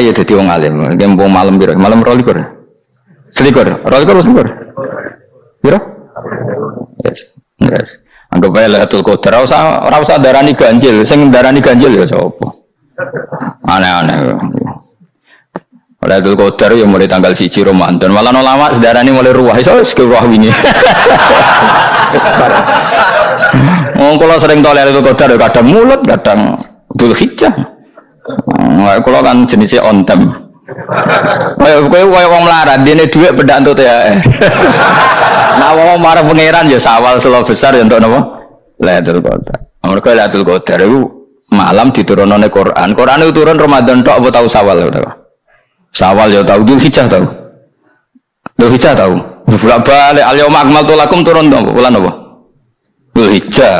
ya dadi wong alim. Kempung malam piro? Malam 12. Selikur. 12. Piro? Yes. Anggap ae Lailatul Qadar ora usah darani ganjil, sing darani ganjil ya sapa. Aneh-aneh. Lailatul Qadar ya mulai tanggal 1 Ramadan. Malah ulama sedarani mulai ruwah iso wis ruwah wingi. Wis bar. Wong kula sering tol Lailatul Qadar kadang mulut, kadang Dzulhijjah. Kula kan jenisnya on time. Kowe wong melarat, dene dhuwit pendak entuk THR. Nah wong marang pangeran ya Syawal selo besar ya entuk napa? Lailatul Qadar. Mergo Lailatul Qadar iku malam diturunane Quran. Quran itu turun Ramadan tok apa tau Syawal lho. Syawal ya tau, Dzulhijjah tau. Dzulhijjah tau. Bolak-balik al-yauma akmaltu lakum turun to bulan apa? Dzulhijjah.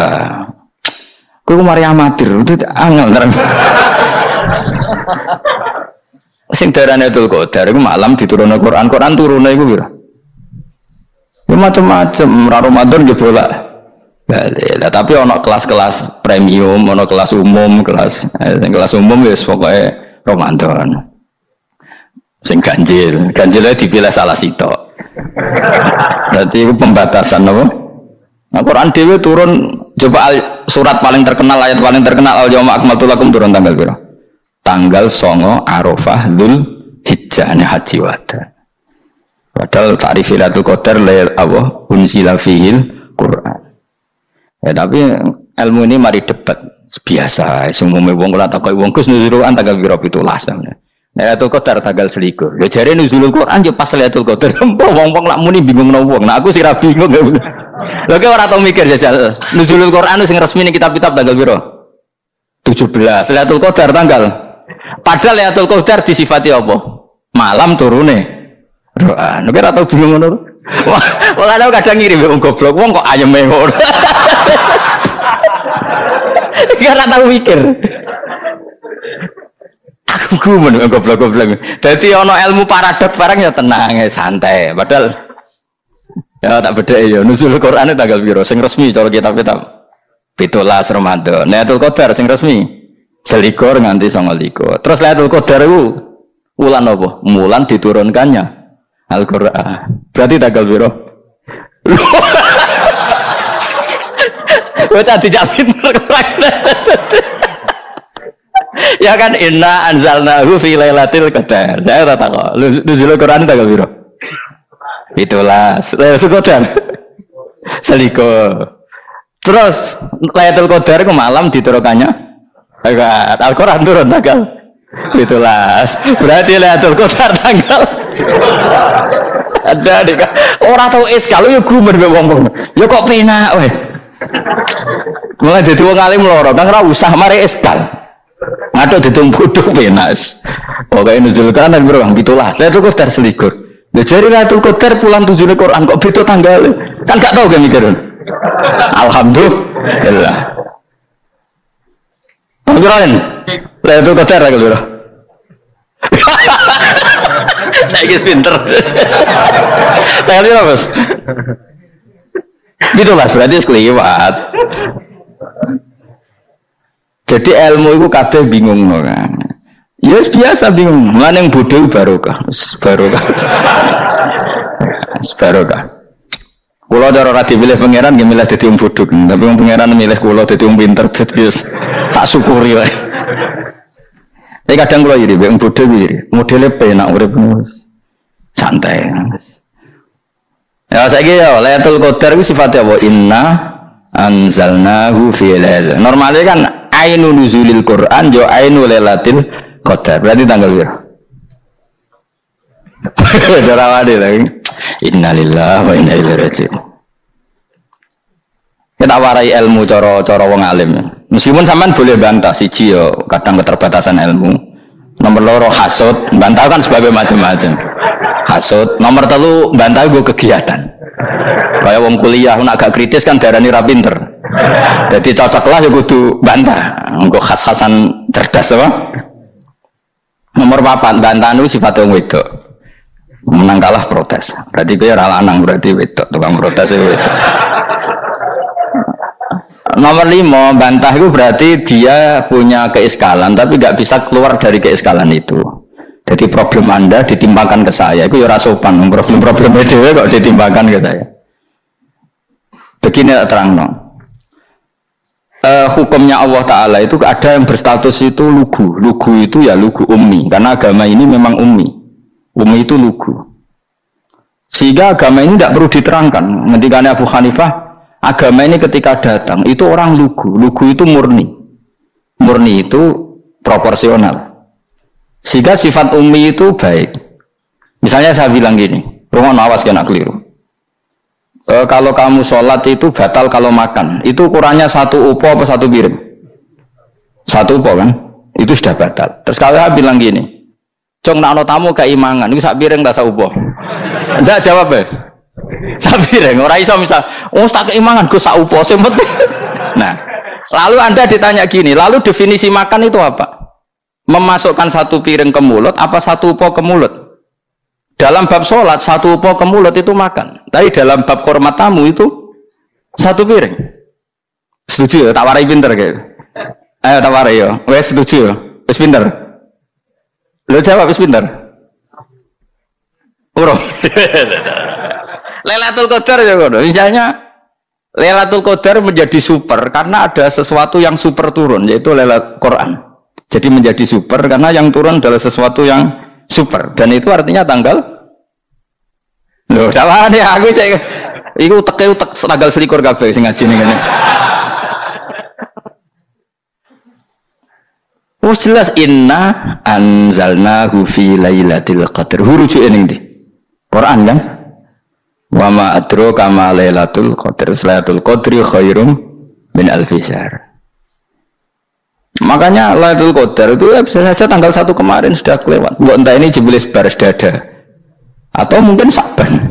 Kowe mari amatir, itu angel terang. Sing darane Lailatul Qadar iku malam diturunne Quran. Quran turune iku piro? Ya macam-macam, Ramadan yo bolak. Lah tapi ana kelas-kelas premium, ana kelas umum, kelas umum wis pokoke Ramadan. Sing ganjilnya dipilih salah sitok. Berarti itu pembatasan apa? Nah, Quran dhewe turun coba surat paling terkenal, ayat paling terkenal al-yauma akmaltu lakum turun tanggal piro? Tanggal 9 Arafah Dzulhijjah haji wada. Padahal ta'rif Lailatul Qadar lail apa unzila fihil Quran. Ya tapi ilmu ini mari debat biasa. Semuanya wong kula takoki wong Gus nuzul Quran tanggal piro 17 sampeyan. Lailatul Qadar tanggal 21. Ya jare nuzulul Quran yo pas Lailatul Qadar. Wong-wong lak muni bingung wong. Nah aku sih ra bingung. Lha kok ora tau mikir jajal. Nuzulul Quran sing resmi ning kitab-kitab tanggal piro? 17. Lailatul Qadar tanggal. Padahal Lailatul Qadar disifati apa? Malam turune. Doa. Nek ora tau bingung ngono. Wah, ana kadang ngirim wong goblok, wong kok ayeme ngono. Ora tau mikir. Aku gumun goblok-goblok. Dadi ana ilmu paradok barang ya tenang, ya santai. Padahal ya tak bedhek ya nuzul Quran tanggal piro sing resmi cara kitab-kitab 17 Ramadan. Lailatul Qadar sing resmi 21 nganti 29. Terus Lailatul Qadar iku wulan apa? Wulan diturunkannya Al-Qur'an. Berarti tanggal piro? Bocah dijak pinter. Ya kan inna anzalnahu fi lailatul qadar. Saya tak tahu. Nuzul Quran tanggal piro? Itulah Lailatul Qadar. Seliko. Terus Lailatul Qadar ke malam diturunkannya Al-Qur'an turun tanggal. Itulah. Berarti Lailatul Qadar tanggal. Ada dik. Ora tau iskal yo gumen wong-wong. Ya kok penak weh. Mulai dadi wong alim loro, kan ora usah mari iskal. Ngatuk ditung bodho penas. Pokoke nuzul kan bro 17. Lailatul Qadar selikur. Lah jare Lailatul Qadar pulang tujune Quran kok beda tanggal. Kan gak tau kan mikir. Alhamdulillah. Panggilan. Lailatul Qadar lho. Saya guys pinter. Saya lihat Mas. Gitulah berarti sekeliwat. Jadi ilmu itu kabeh bingung kan. Ya biasa bingung. Mana yang bodoh barokah. Barokah. Barokah. Kulo cara ora dipilih pangeran nggih milih dadi wong bodoh. Tapi wong pangeran milih kulo dadi wong pinter dadi tak syukuri wae. Tapi kadang kulo iri wong bodoh iri. Modele penak urip santai. Ya saiki ya Lailatul Qadar ku sifatnya apa? Inna anzalnahu fi lailatul. Normalnya kan ainul nuzulil Quran yo ainul Lailatul Qadar. Berarti tanggal piro? Darawade lagi. Innalillahi wa inna ilaihi raji'un. Kita warai ilmu cara wong alim. Meskipun sampean boleh bantah siji yo kadang keterbatasan ilmu. Nomor loro hasud, bantah kan sebagai macam-macam. Hasud. Nomor 3 bantah gue kegiatan. Kayak wong kuliah nak agak kritis kan darani ra pinter. Jadi cocok lah ya kudu bantah. Engko khas-khasan cerdas apa? Nomor 4 bantahan itu sifat wong wedok. Menang kalah protes. Berarti kowe ora lanang berarti wedok, tukang protes itu wedok. Nomor 5 bantah itu berarti dia punya keiskalan tapi nggak bisa keluar dari keiskalan itu. Jadi problem Anda ditimpakan ke saya, itu ya rasopan. Problem dhewe kok ditimpakan ke saya. Begini terang no. Hukumnya Allah Ta'ala itu ada yang berstatus itu lugu. Lugu itu ya lugu ummi. Karena agama ini memang ummi. Ummi itu lugu. Sehingga agama ini tidak perlu diterangkan. Ketika Abu Hanifah, agama ini ketika datang, itu orang lugu. Lugu itu murni. Murni itu proporsional. Sehingga sifat ummi itu baik. Misalnya saya bilang gini, rumah awas kena keliru. Kalau kamu sholat itu batal kalau makan, itu ukurannya 1 upo apa 1 piring? 1 upo kan? Itu sudah batal. Terus kalau saya bilang gini, Cong nak tamu keimangan, itu 1 piring tak 1 upo? Enggak jawab ya? 1 piring, orang iso misal, oh tak keimangan, gue 1 upo, penting. Nah, lalu Anda ditanya gini, lalu definisi makan itu apa? Memasukkan 1 piring ke mulut, apa 1 upo ke mulut? Dalam bab sholat 1 upo ke mulut itu makan. Tapi dalam bab hormat tamu itu 1 piring. Setuju ya? Tak warai pinter kayak. Ayo tak warai ya. Wes setuju ya? Wes pinter. Lo jawab wes pinter. Urung. Lailatul Qadar ya kono. Misalnya Lailatul Qadar menjadi super karena ada sesuatu yang super turun, yaitu Lailatul Quran. Jadi menjadi super karena yang turun adalah sesuatu yang super, dan itu artinya tanggal. Loh, salah nih aku cek. Iku teke tanggal 21 kabeh sing ngaji ngene. Oh jelas inna anzalnahu fi lailatul qadar. Hurujuke ning ndi? Quran kan? Wa ma adraka ma lailatul qadar. Lailatul qadri khairum min alfi syahr. Makanya Lailatul Qadar itu ya bisa saja tanggal 1 kemarin sudah kelewat. Enggak entah ini jebulis baris dada atau mungkin Sa'ban.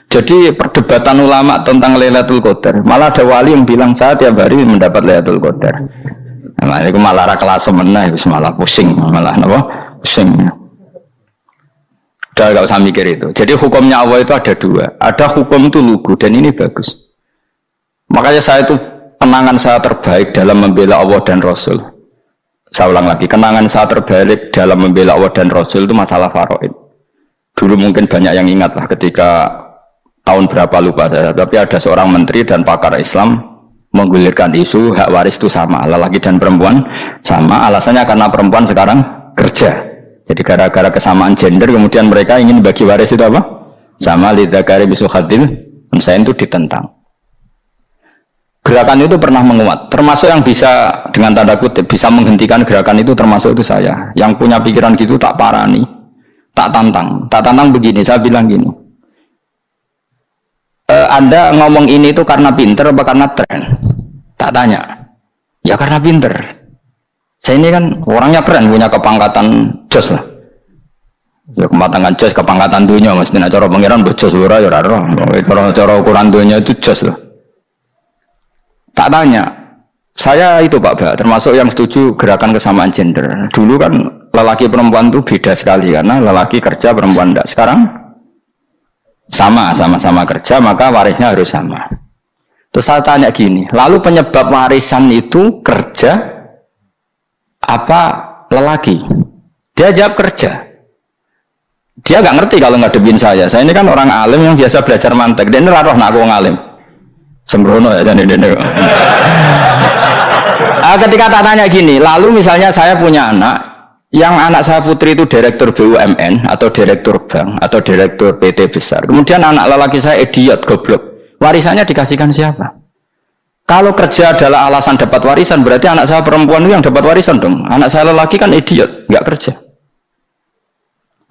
Jadi perdebatan ulama tentang Lailatul Qadar, malah ada wali yang bilang saya tiap hari mendapat Lailatul Qadar. Nah, itu malah ra kelas meneh, wis malah pusing, malah napa? Pusing. Udah enggak usah mikir itu. Jadi hukumnya Allah itu ada 2. Ada hukum itu lugu dan ini bagus. Makanya saya itu kenangan saya terbaik dalam membela Allah dan Rasul. Saya ulang lagi, kenangan saya terbaik dalam membela Allah dan Rasul itu masalah faraid. Dulu mungkin banyak yang ingat lah ketika tahun berapa lupa saya, tapi ada seorang menteri dan pakar Islam menggulirkan isu hak waris itu sama, lelaki dan perempuan sama, alasannya karena perempuan sekarang kerja. Jadi gara-gara kesamaan gender kemudian mereka ingin bagi waris itu apa? Sama lidzakari mislu hadzil unsayain itu ditentang. Gerakan itu pernah menguat, termasuk yang bisa dengan tanda kutip bisa menghentikan gerakan itu termasuk itu saya. Yang punya pikiran gitu tak parani, tak tantang begini. Saya bilang gini, Anda ngomong ini itu karena pinter apa karena tren? Tak tanya, ya karena pinter. Saya ini kan orangnya keren, punya kepangkatan jos lah. Ya kematangan jos, kepangkatan dunia, mesti cara pangeran bejos ora ya ora. Cara ukuran dunia itu jos lah. Tak tanya, saya itu Pak termasuk yang setuju gerakan kesamaan gender. Dulu kan lelaki perempuan itu beda sekali karena lelaki kerja perempuan tidak. Sekarang sama-sama kerja maka warisnya harus sama. Terus saya tanya gini, lalu penyebab warisan itu kerja apa lelaki? Dia jawab kerja. Dia nggak ngerti kalau ngadepin saya. Saya ini kan orang alim yang biasa belajar mantek. Dia ini roh nak aku ngalim. Sembrono ya jadi dene. Ketika tak tanya gini, lalu misalnya saya punya anak, yang anak saya putri itu direktur BUMN atau direktur bank atau direktur PT besar. Kemudian anak lelaki saya idiot, goblok. Warisannya dikasihkan siapa? Kalau kerja adalah alasan dapat warisan, berarti anak saya perempuan itu yang dapat warisan dong. Anak saya lelaki kan idiot, nggak kerja.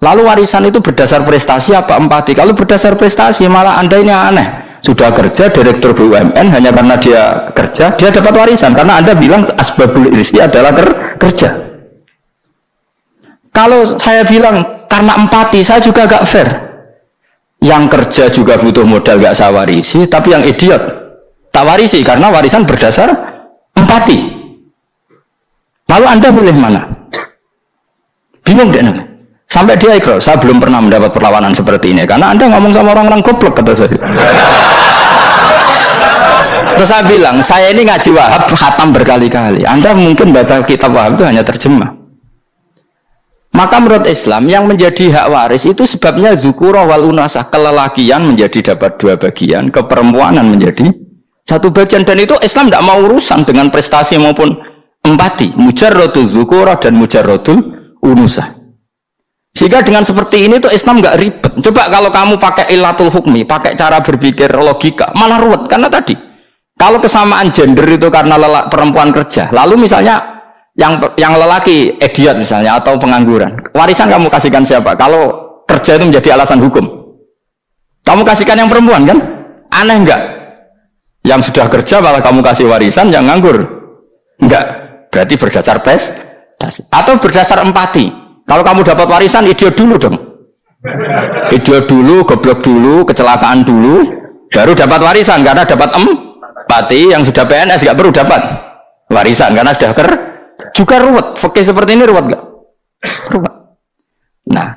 Lalu warisan itu berdasar prestasi apa empati? Kalau berdasar prestasi malah Anda ini aneh. Sudah kerja direktur BUMN hanya karena dia kerja dia dapat warisan karena Anda bilang asbabul irsi adalah kerja. Kalau saya bilang karena empati, saya juga gak fair. Yang kerja juga butuh modal gak saya warisi, tapi yang idiot tak warisi karena warisan berdasar empati. Lalu Anda pilih mana? Bingung deh. Sampai dia ikrar, saya belum pernah mendapat perlawanan seperti ini karena Anda ngomong sama orang-orang goblok, kata saya. Terus saya bilang, saya ini ngaji Wahab khatam berkali-kali. Anda mungkin baca kitab Wahab itu hanya terjemah. Maka menurut Islam yang menjadi hak waris itu sebabnya dzukura wal unasah, kelelakian menjadi dapat 2 bagian, keperempuanan menjadi 1 bagian, dan itu Islam tidak mau urusan dengan prestasi maupun empati, mujarradul dzukura dan mujarradul unusah. Sehingga dengan seperti ini tuh Islam nggak ribet. Coba kalau kamu pakai ilatul hukmi, pakai cara berpikir logika, malah ruwet. Karena tadi kalau kesamaan gender itu karena perempuan kerja, lalu misalnya yang lelaki idiot misalnya atau pengangguran, warisan kamu kasihkan siapa? Kalau kerja itu menjadi alasan hukum, kamu kasihkan yang perempuan kan? Aneh enggak? Yang sudah kerja malah kamu kasih warisan yang nganggur? Enggak. Berarti berdasar prestasi atau berdasar empati. Kalau kamu dapat warisan, idiot dulu dong. Idiot dulu, goblok dulu, kecelakaan dulu, baru dapat warisan karena dapat empati. Yang sudah PNS nggak perlu dapat warisan karena sudah juga ruwet. Fikih seperti ini ruwet nggak? Ruwet. Nah,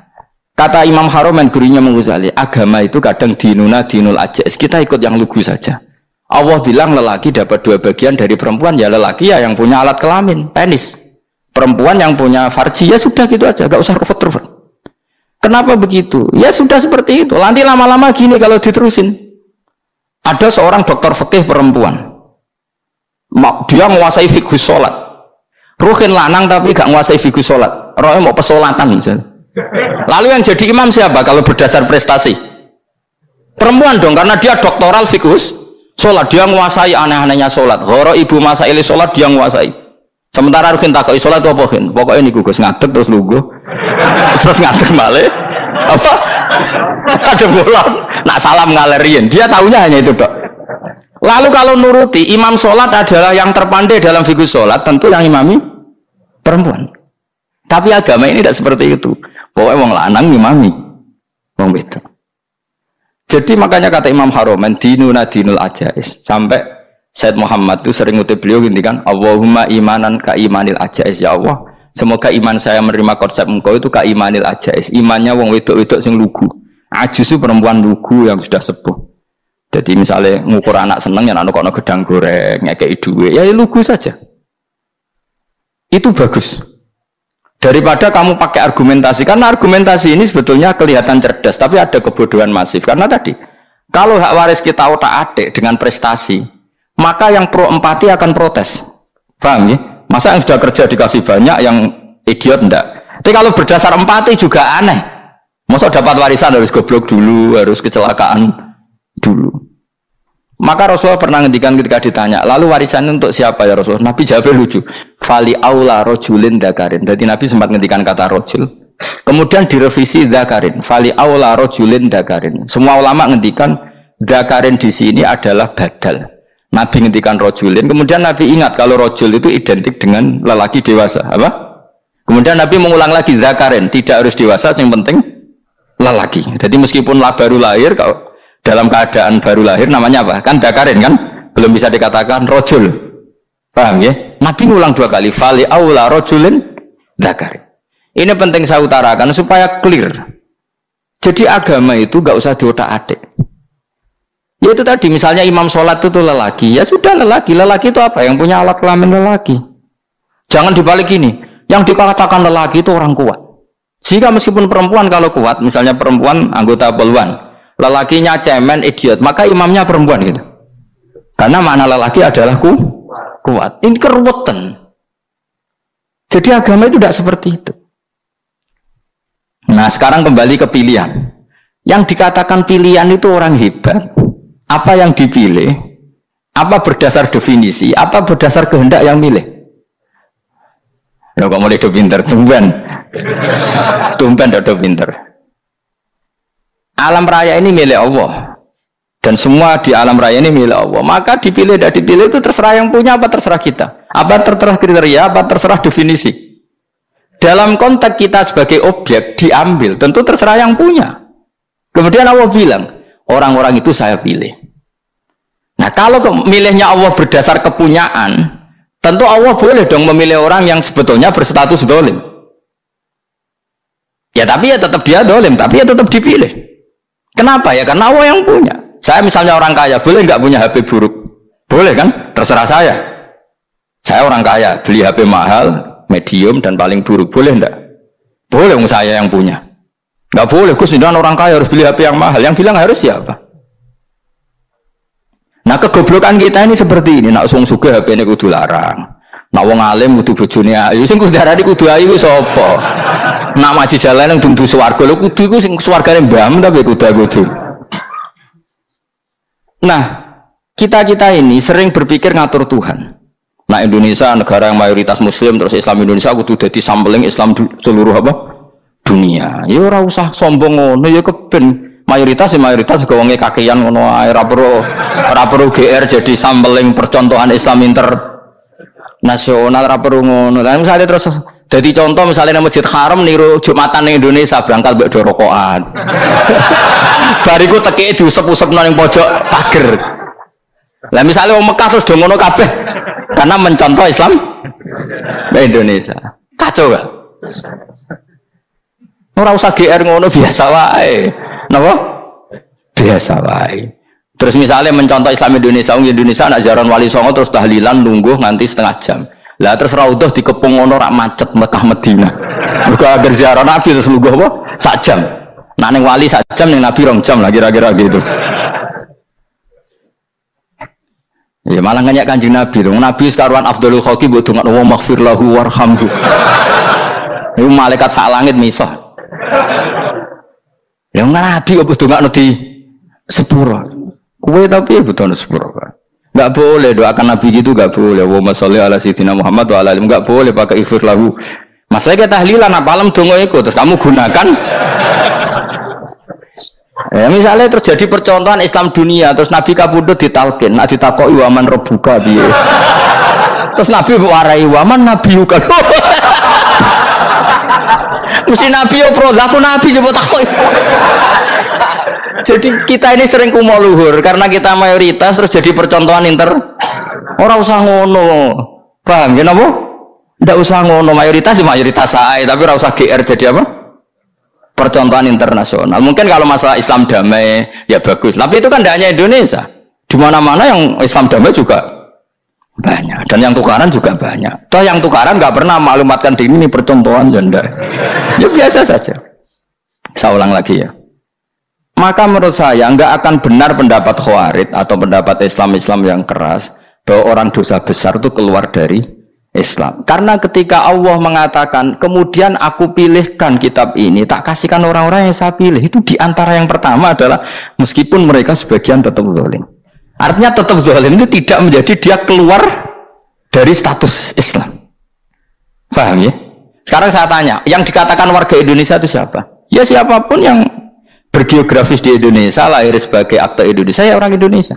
kata Imam Haromen gurunya Ghazali, agama itu kadang dinuna dinul ajais. Kita ikut yang lugu saja. Allah bilang lelaki dapat 2 bagian dari perempuan, ya lelaki ya yang punya alat kelamin, penis. Perempuan yang punya farji, ya sudah gitu aja, gak usah ruwet-ruwet. Kenapa begitu? Ya sudah seperti itu. Nanti lama-lama gini kalau diterusin. Ada seorang dokter fikih perempuan, dia menguasai fikih sholat. Ruhin lanang tapi gak menguasai fikih sholat. Rohnya mau pesolatan misalnya. Lalu yang jadi imam siapa kalau berdasar prestasi? Perempuan dong, karena dia doktoral fikih sholat. Dia menguasai aneh-anehnya sholat. Goro ibu masaili sholat dia menguasai. Sementara Rukin takoi sholat itu apa Rukin? Pokoknya ini gue ngadeg terus lugu, terus ngadeg balik. Apa? Ada bulan. Nak salam ngalerin. Dia tahunya hanya itu dok. Lalu kalau nuruti imam sholat adalah yang terpandai dalam fikih sholat, tentu yang imami perempuan. Tapi agama ini tidak seperti itu. Pokoknya wong lanang imami, wong beda. Jadi makanya kata Imam Haromen dinuna dinul ajais, sampai Said Muhammad itu sering ngutip beliau gini kan, Allahumma imanan ka imanil ajais, ya Allah semoga iman saya menerima konsep engkau itu ka imanil ajais, imannya wong wedok-wedok sing lugu, ajis itu perempuan lugu yang sudah sepuh. Jadi misalnya ngukur anak seneng ya anak gedang goreng ngekei duit, ya lugu saja. Itu bagus daripada kamu pakai argumentasi, karena argumentasi ini sebetulnya kelihatan cerdas tapi ada kebodohan masif. Karena tadi kalau hak waris kita otak-atik dengan prestasi, maka yang pro empati akan protes. Paham ya? Masa yang sudah kerja dikasih banyak, yang idiot enggak? Tapi kalau berdasar empati juga aneh. Masa dapat warisan harus goblok dulu, harus kecelakaan dulu. Maka Rasulullah pernah ngendikan ketika ditanya, lalu warisan untuk siapa ya Rasulullah? Nabi jawabnya lucu. Fali aula rojulin dakarin. Jadi Nabi sempat ngendikan kata rojul. Kemudian direvisi dakarin. Fali aula rojulin dakarin. Semua ulama ngendikan dakarin di sini adalah badal. Nabi ngendikan rojulin, kemudian Nabi ingat kalau rojul itu identik dengan lelaki dewasa, apa? Kemudian Nabi mengulang lagi zakarin, tidak harus dewasa, yang penting lelaki. Jadi meskipun baru lahir, kalau dalam keadaan baru lahir namanya apa? Kan zakarin kan? Belum bisa dikatakan rojul. Paham ya? Nabi ngulang 2 kali, fali aula rojulin zakarin. Ini penting saya utarakan supaya clear. Jadi agama itu gak usah diotak-atik. Ya itu tadi, misalnya imam sholat itu lelaki, ya sudah lelaki itu apa? Yang punya alat kelamin lelaki. Jangan dibalik ini, yang dikatakan lelaki itu orang kuat. Jika meskipun perempuan kalau kuat, misalnya perempuan anggota poluan, lelakinya cemen, idiot, maka imamnya perempuan gitu. Karena makna lelaki adalah kuat. Ini keruwetan. Jadi agama itu tidak seperti itu. Nah sekarang kembali ke pilihan. Yang dikatakan pilihan itu orang hebat. Apa yang dipilih, apa berdasar definisi, apa berdasar kehendak yang milih. Ya kok mulai do pinter, tumben do pinter. Alam raya ini milik Allah, dan semua di alam raya ini milik Allah. Maka dipilih dan dipilih itu terserah yang punya, apa terserah kita, apa terserah kriteria, apa terserah definisi. Dalam konteks kita sebagai objek diambil, tentu terserah yang punya. Kemudian Allah bilang, orang-orang itu saya pilih. Nah kalau milihnya Allah berdasar kepunyaan, tentu Allah boleh dong memilih orang yang sebetulnya berstatus dolim. Ya tapi ya tetap dia dolim, tapi ya tetap dipilih. Kenapa ya? Karena Allah yang punya. Saya misalnya orang kaya, boleh nggak punya HP buruk? Boleh kan? Terserah saya. Saya orang kaya, beli HP mahal, medium dan paling buruk, boleh nggak? Boleh saya yang punya. Nggak boleh, Gus, dengan orang kaya harus beli HP yang mahal. Yang bilang harus siapa? Nah, kegoblokan kita ini seperti ini. Nak sung sugih HP ini kudu larang. Nak wong alim kudu bojone ayu. Sing kudu darani kudu ayu ku sapa? Nak maji jalan yang dumdu swarga. Lho kudu iku sing swargane mbahmu tapi kudu. Nah, kita ini sering berpikir ngatur Tuhan. Nah, Indonesia negara yang mayoritas muslim terus Islam Indonesia kudu dadi sampling Islam seluruh apa? Dunia. Ya ora usah sombong ngono ya keben mayoritas kok wonge kakean ngono ae ora perlu GR jadi sampling percontohan Islam internasional ora perlu ngono. Lah misale terus jadi contoh misalnya Masjid Haram niru Jumatan ning Indonesia berangkat mbek do rokokan. Bariku teki diusep-usepno ning pojok pager. Lah misalnya wong Mekah terus do ngono kabeh karena mencontoh Islam Indonesia. Kacau gak? Ora usah GR ngono biasa wae. Napa? Biasa wae. Terus misalnya mencontoh Islam Indonesia, Indonesia nak jaran Wali Songo terus tahlilan nunggu nganti setengah jam. Lah terus raudhah dikepung ngono rak macet Mekah Madinah. Mergo agar ziarah Nabi terus nunggu apa? Sak jam. Nak ning wali sak jam ning Nabi 2 jam lah kira-kira gitu. Ya malah nganyak Kanjeng Nabi. Nabi sekaruan afdhalul khalqi mbok dongakno wa maghfir lahu warhamhu. Iku malaikat sak langit misah. Yang Nabi kok dongakno di sepuro. Kowe tapi butuh sepuro. Enggak boleh doakan Nabi gitu, enggak boleh. Wa sholli ala sayyidina Muhammad wa ala alihi, enggak boleh pakai ighfir lahu. Masalahnya tahlilan apa alam donga iku terus kamu gunakan. Ya misalnya terjadi percontohan Islam dunia terus Nabi kabudut ditalkin, nak ditakoki waman rabbuka piye. Terus Nabi warai waman nabiyuka. Mesti Nabi yo pro, lah aku Nabi coba takut. Jadi kita ini sering kumo luhur karena kita mayoritas terus jadi percontohan orang usah ngono. Paham ya napa? Ndak usah ngono, mayoritas saya, tapi ora usah GR jadi apa? Percontohan internasional. Mungkin kalau masalah Islam damai ya bagus. Tapi itu kan tidak hanya Indonesia. Di mana-mana yang Islam damai juga banyak dan yang tukaran juga banyak. Toh yang tukaran nggak pernah maklumatkan diri ini percontohan janda. Ya biasa saja. Saya ulang lagi ya. Maka menurut saya nggak akan benar pendapat Khawarij atau pendapat Islam yang keras bahwa orang dosa besar itu keluar dari Islam. Karena ketika Allah mengatakan kemudian aku pilihkan kitab ini tak kasihkan orang-orang yang saya pilih, itu diantara yang pertama adalah meskipun mereka sebagian tetap zalim. Artinya tetap zalim itu tidak menjadi dia keluar dari status Islam. Paham ya? Sekarang saya tanya, yang dikatakan warga Indonesia itu siapa? Ya siapapun yang bergeografis di Indonesia, lahir sebagai akte Indonesia, ya orang Indonesia.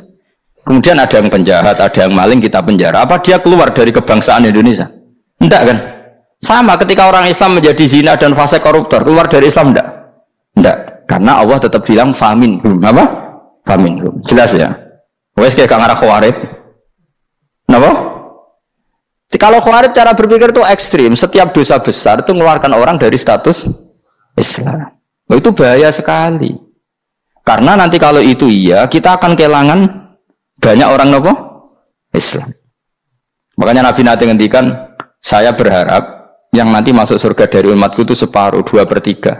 Kemudian ada yang penjahat, ada yang maling, kita penjara. Apa dia keluar dari kebangsaan Indonesia? Enggak kan? Sama ketika orang Islam menjadi zina dan fasik koruptor, keluar dari Islam enggak? Enggak. Karena Allah tetap bilang faminhum. Apa? Faminhum. Jelas ya? Wes kayak ngarah Khawarij. Kenapa? Kalau Khawarij cara berpikir itu ekstrim. Setiap dosa besar itu mengeluarkan orang dari status Islam. Itu bahaya sekali. Karena nanti kalau itu iya, kita akan kehilangan banyak orang nopo Islam. Makanya Nabi nanti ngendikan, saya berharap yang nanti masuk surga dari umatku itu separuh, 2/3.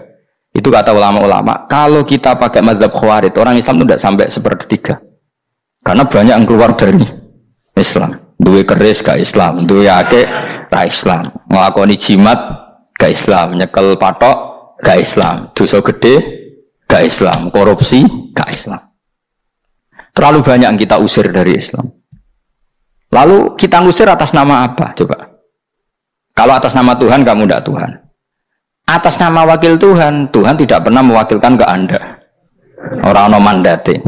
Itu kata ulama-ulama. Kalau kita pakai mazhab Khawarij, orang Islam itu tidak sampai 1/3. Karena banyak yang keluar dari Islam. Duwe keris gak Islam, duwe akeh gak Islam, nglakoni jimat gak Islam, nyekel patok gak Islam, dosa gede gak Islam, korupsi gak Islam. Terlalu banyak yang kita usir dari Islam. Lalu kita ngusir atas nama apa? Coba. Kalau atas nama Tuhan, kamu tidak Tuhan. Atas nama wakil Tuhan, Tuhan tidak pernah mewakilkan ke Anda. Orang-orang mandate.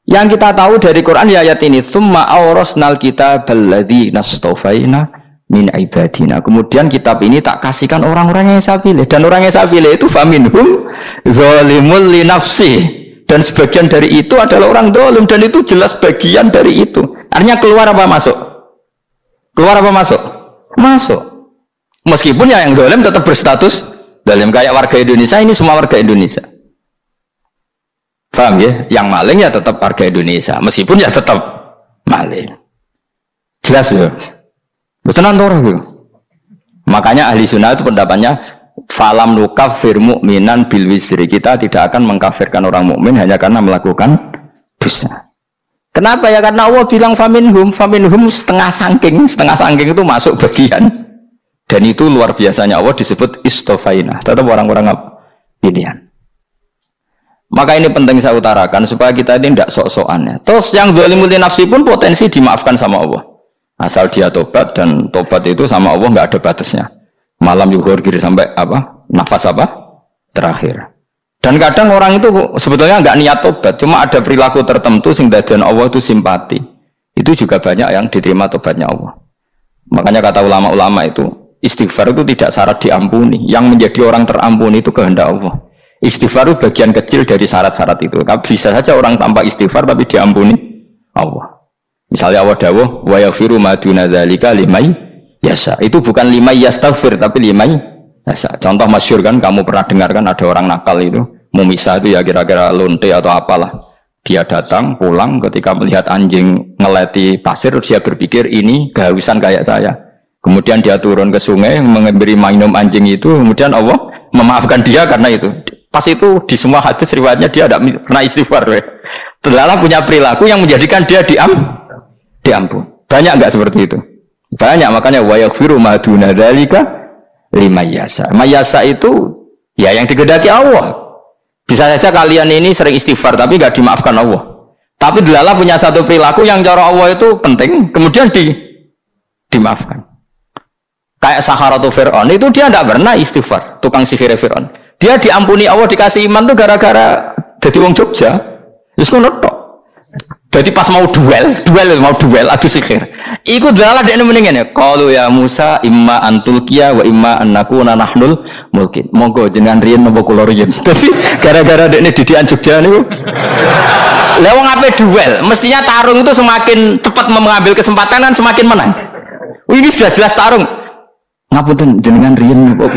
Yang kita tahu dari Quran ya ayat ini, tsumma awrasnal kitabal ladzina astafaina min ibadina. Kemudian kitab ini tak kasihkan orang-orang yang saya pilih, dan orang yang saya pilih itu faminhum zalimul li nafsi. Dan sebagian dari itu adalah orang zalim, dan itu jelas bagian dari itu. Artinya keluar apa masuk? Keluar apa masuk? Masuk. Meskipun ya yang zalim tetap berstatus zalim, kayak warga Indonesia, ini semua warga Indonesia. Paham ya? Yang maling ya tetap warga Indonesia, meskipun ya tetap maling. Jelas ya? Betul nanti. Makanya ahli sunnah itu pendapatnya falam nukafir mu'minan bil wisri, kita tidak akan mengkafirkan orang mukmin hanya karena melakukan dosa. Kenapa ya? Karena Allah bilang faminhum setengah sangking itu masuk bagian, dan itu luar biasanya Allah disebut istofaina, tetap orang-orang apa? Pilihan. Maka ini penting saya utarakan supaya kita ini tidak sok-sokan ya. Terus yang zalimul nafsi pun potensi dimaafkan sama Allah asal dia tobat, dan tobat itu sama Allah nggak ada batasnya. Malam yuhur kiri sampai apa? Nafas apa? Terakhir. Dan kadang orang itu sebetulnya nggak niat tobat, cuma ada perilaku tertentu sehingga dan Allah itu simpati. Itu juga banyak yang diterima tobatnya Allah. Makanya kata ulama-ulama itu, istighfar itu tidak syarat diampuni. Yang menjadi orang terampuni itu kehendak Allah. Istighfar itu bagian kecil dari syarat-syarat itu. Bisa saja orang tanpa istighfar tapi diampuni Allah. Misalnya Allah dawuh, wa yaghfiru ma duna dzalika liman yasha. Itu bukan liman yastaghfir tapi liman yasha. Contoh masyhur kan, kamu pernah dengar kan, ada orang nakal itu mau misah itu ya kira-kira lonte atau apalah. Dia datang pulang ketika melihat anjing ngeleti pasir, dia berpikir ini kehausan kayak saya. Kemudian dia turun ke sungai memberi minum anjing itu, kemudian Allah memaafkan dia karena itu. Pas itu di semua hadis riwayatnya dia tidak pernah istighfar. Terlalu punya perilaku yang menjadikan dia diampun. Banyak enggak seperti itu? Banyak, makanya wa yaghfiru ma duna dzalika liman yasha. Mayasa itu ya yang digedaki Allah. Bisa saja kalian ini sering istighfar tapi enggak dimaafkan Allah. Tapi delala punya satu perilaku yang cara Allah itu penting, kemudian dimaafkan. Kayak Saharatu Fir'aun itu dia tidak pernah istighfar, tukang sihir Fir'aun. Dia diampuni Allah, dikasih iman tuh gara-gara jadi wong Jogja. Wis ngono tok. Jadi pas mau duel adu sihir. Iku delala dekne mendingan ya. Qalu ya Musa imma antulqiya wa imma annakuna nahnul mulkin. Monggo jenengan riyen napa kula riyen. Dadi gara-gara dekne didikan Jogja niku. Lah wong ape duel, mestinya tarung itu semakin cepat mengambil kesempatan kan semakin menang. Ini sudah jelas tarung. Ngapunten jenengan riyen napa.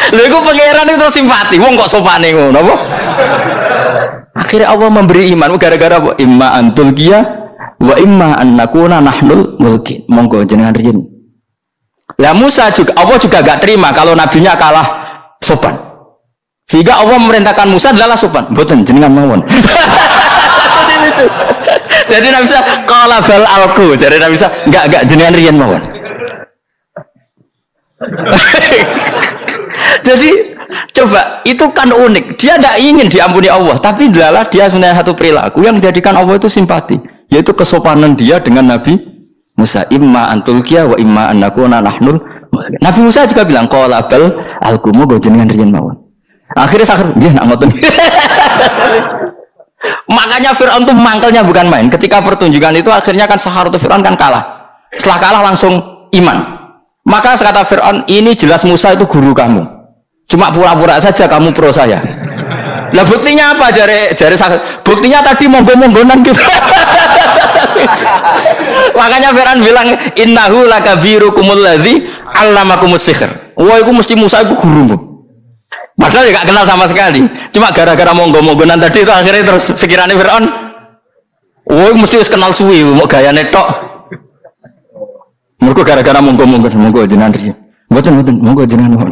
Lha iku pangeran itu terus simpati. Wong kok sopane ngono apa? Akhirnya Allah memberi iman gara-gara apa? Imma antulqiya wa imma annakuna nahnul mulkin. Monggo jenengan riyen. Lah Musa juga, Allah juga gak terima kalau nabinya kalah sopan. Sehingga Allah memerintahkan Musa adalah sopan. Mboten jenengan mawon. Jadi Nabi Musa qala bal alqu. Jadi Nabi Musa enggak jenengan riyen mawon. Jadi coba, itu kan unik. Dia tidak ingin diampuni Allah, tapi adalah dia sebenarnya satu perilaku yang menjadikan Allah itu simpati, yaitu kesopanan dia dengan Nabi Musa. Imma antulqiya wa imma annakuna nahnul. Nabi Musa juga bilang qala bal alqumu go jenengan riyen mawon. Akhirnya sakit nggih nak ngoten. Makanya Fir'aun itu mangkelnya bukan main. Ketika pertunjukan itu akhirnya kan Saharatu Fir'aun kan kalah. Setelah kalah langsung iman. Maka kata Fir'aun, ini jelas Musa itu guru kamu. Cuma pura-pura saja kamu pro saya. Lah buktinya apa? Jare buktinya tadi monggo-monggonan gitu. Makanya Fir'aun bilang innahu lakabirukumul ladzi 'allamakumus sihr. Wah, itu mesti Musa itu gurumu. Padahal ya gak kenal sama sekali. Cuma gara-gara monggo-monggonan tadi itu akhirnya terus pikirannya Fir'aun. Wah, mesti harus kenal suwi, mau gayane tok. Mergo gara-gara monggo-monggon monggo jenengan riyen. Mboten monggo jenengan.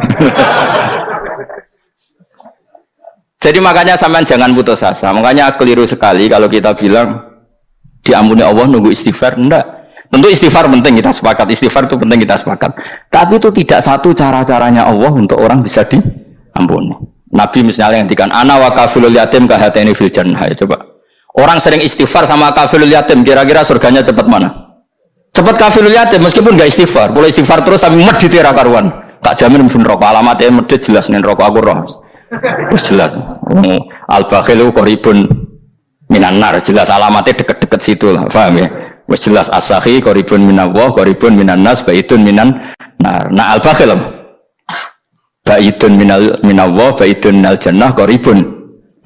Jadi makanya sampean jangan putus asa. Makanya keliru sekali kalau kita bilang diampuni Allah nunggu istighfar. Enggak. Tentu istighfar penting, kita sepakat. Istighfar itu penting, kita sepakat. Tapi itu tidak satu cara-caranya Allah untuk orang bisa diampuni. Nabi misalnya ngendikan ana wa kafilul yatim kahateni fil jannah. Coba. Orang sering istighfar sama kafilul yatim, kira-kira surganya cepat mana? Cepat kafilul yatim meskipun enggak istighfar. Boleh istighfar terus tapi medhit ra karuan. Tak jamin pun rokok alamatnya medhit jelas nen rokok aku roh. Terus jelas, al-bakhilu qoribun minan nar, jelas alamatnya deket-deket situ lah, paham ya? Wes jelas as-sakhi qoribun minallah, qoribun minan nas, baitun minan nar. Nah al-bakhil, baitun minallah, baitun minal jannah, qoribun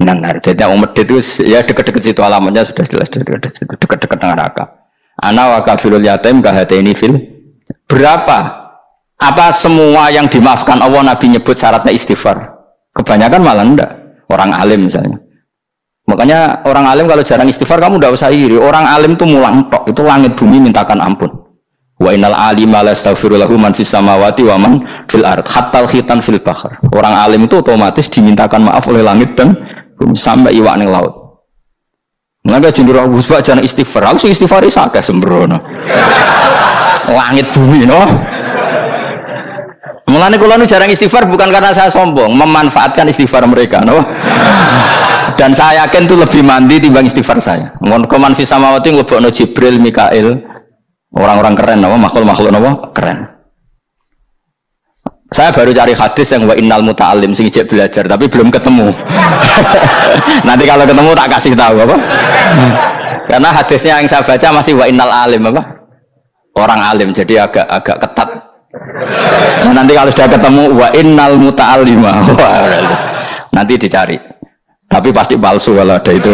minan nar. Jadi yang medit itu ya deket-deket situ alamatnya sudah jelas deket-deket neraka. Ana wa kafilul yatim kahataini fil. Berapa? Apa semua yang dimaafkan Allah Nabi nyebut syaratnya istighfar? Kebanyakan malah enggak. Orang alim misalnya. Makanya orang alim kalau jarang istighfar kamu enggak usah iri. Orang alim itu mulang tok, itu langit bumi mintakan ampun. Wa innal alima la astaghfiru lahu man fis samawati wa man fil ard hatta khitan fil bahr. Orang alim itu otomatis dimintakan maaf oleh langit dan bumi sampai iwak ning laut. Mengapa jundur Gus Pak jangan istighfar? Aku sih istighfar sakeh sembrono. Langit bumi no. Mulane kula nu jarang istighfar bukan karena saya sombong, memanfaatkan istighfar mereka no. Dan saya yakin itu lebih mandi timbang istighfar saya. Mon koman fis samawati nglebokno Jibril, Mikail. Orang-orang keren no, makhluk-makhluk no, keren. Saya baru cari hadis yang wa innal muta'allim sing ijek belajar tapi belum ketemu. Nanti kalau ketemu tak kasih tahu apa? Karena hadisnya yang saya baca masih wa innal alim apa? Orang alim jadi agak ketat. Nah, nanti kalau sudah ketemu wa innal muta'allima. Nanti dicari. Tapi pasti palsu kalau ada itu.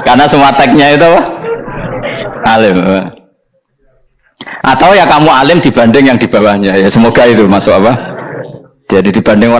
Karena semua teksnya itu apa? Alim. Atau ya kamu alim dibanding yang di bawahnya ya semoga itu masuk apa jadi dibanding